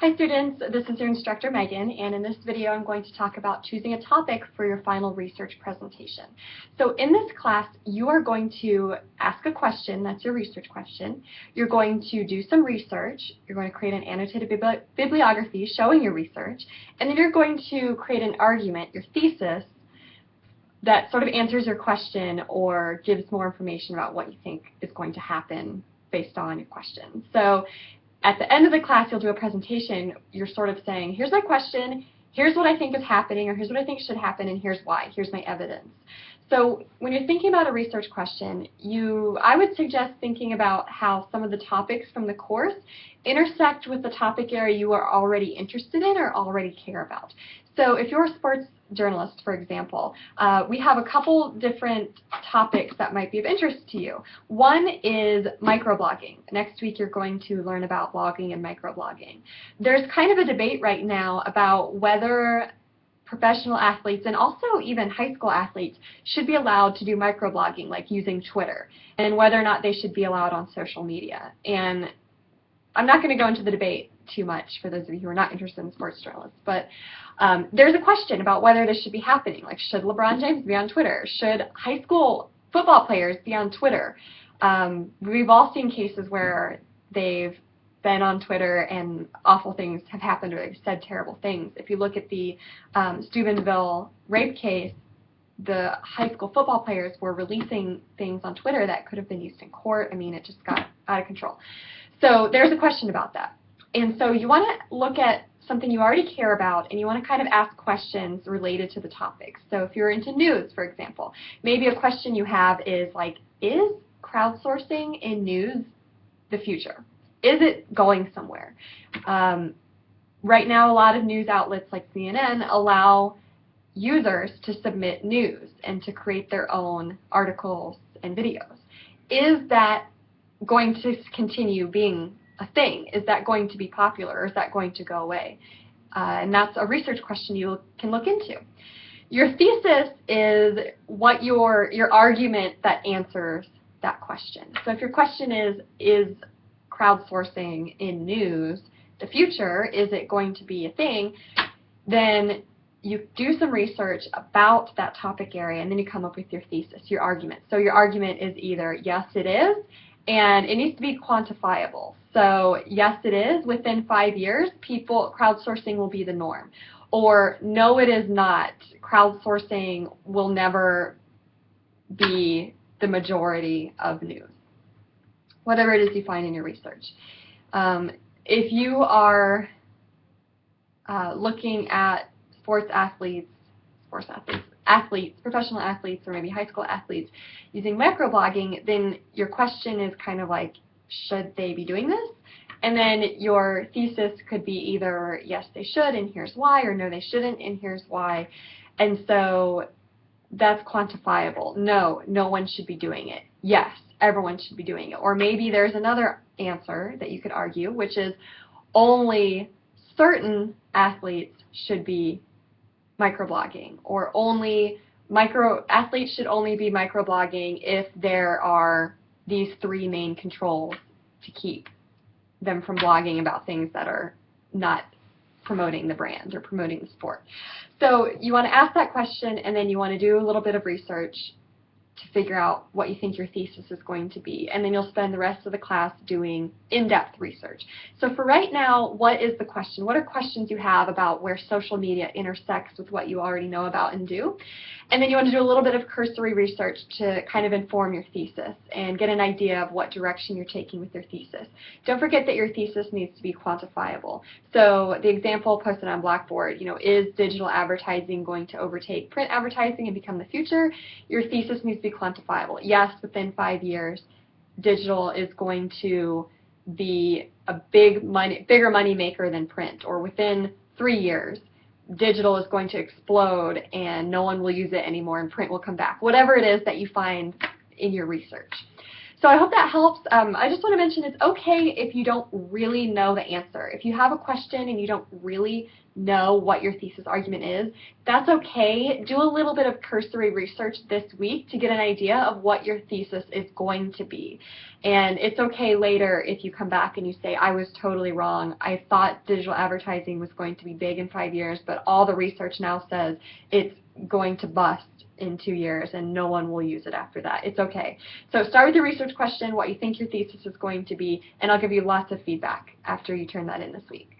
Hi students, this is your instructor Megan, and in this video I'm going to talk about choosing a topic for your final research presentation. So in this class you are going to ask a question, that's your research question. You're going to do some research, you're going to create an annotated bibliography showing your research, and then you're going to create an argument, your thesis, that sort of answers your question or gives more information about what you think is going to happen based on your question. So at the end of the class, you'll do a presentation. You're sort of saying, here's my question, here's what I think is happening, or here's what I think should happen, and here's why. Here's my evidence. So when you're thinking about a research question, I would suggest thinking about how some of the topics from the course intersect with the topic area you are already interested in or already care about. So if you're a sports journalist, for example, we have a couple different topics that might be of interest to you. One is microblogging. Next week you're going to learn about blogging and microblogging. There's kind of a debate right now about whether professional athletes and also even high school athletes should be allowed to do microblogging, like using Twitter, and whether or not they should be allowed on social media. And I'm not going to go into the debate too much for those of you who are not interested in sports journalists, but there's a question about whether this should be happening. Like, should LeBron James be on Twitter? Should high school football players be on Twitter? We've all seen cases where they've been on Twitter and awful things have happened, or they've said terrible things. If you look at the Steubenville rape case, the high school football players were releasing things on Twitter that could have been used in court. I mean, it just got out of control. So there's a question about that. And so you want to look at something you already care about, and you want to kind of ask questions related to the topics. So if you're into news, for example, maybe a question you have is like, is crowdsourcing in news the future? Is it going somewhere? Right now, a lot of news outlets like CNN allow users to submit news and to create their own articles and videos. Is that going to continue being a thing? Is that going to be popular, or is that going to go away? And that's a research question you can look into. Your thesis is what your argument that answers that question. So if your question is crowdsourcing in news the future, is it going to be a thing, then you do some research about that topic area, and then you come up with your thesis, your argument. So your argument is either yes, it is, and it needs to be quantifiable. So yes, it is. Within 5 years, crowdsourcing will be the norm. Or no, it is not. Crowdsourcing will never be the majority of news. Whatever it is you find in your research. If you are looking at professional athletes, or maybe high school athletes using microblogging, then your question is kind of like, should they be doing this? And then your thesis could be either yes, they should, and here's why, or no, they shouldn't, and here's why. And so that's quantifiable. No, no one should be doing it. Yes, everyone should be doing it. Or maybe there's another answer that you could argue, which is only certain athletes should be microblogging, or athletes should only be microblogging if there are these 3 main controls to keep them from blogging about things that are not promoting the brand or promoting the sport. So you want to ask that question, and then you want to do a little bit of research to figure out what you think your thesis is going to be, and then you'll spend the rest of the class doing in-depth research. So for right now, what is the question? What are questions you have about where social media intersects with what you already know about and do? And then you want to do a little bit of cursory research to kind of inform your thesis and get an idea of what direction you're taking with your thesis. Don't forget that your thesis needs to be quantifiable. So the example posted on Blackboard, is digital advertising going to overtake print advertising and become the future? Your thesis needs to be quantifiable. Yes, within 5 years, digital is going to be a bigger money maker than print, or within 3 years, digital is going to explode and no one will use it anymore and print will come back. Whatever it is that you find in your research. So I hope that helps. I just want to mention it's okay if you don't really know the answer. If you have a question and you don't really know what your thesis argument is. That's okay. Do a little bit of cursory research this week to get an idea of what your thesis is going to be. And it's okay later if you come back and you say, I was totally wrong. I thought digital advertising was going to be big in 5 years, but all the research now says it's going to bust in 2 years and no one will use it after that. It's okay. So start with your research question, what you think your thesis is going to be, and I'll give you lots of feedback after you turn that in this week.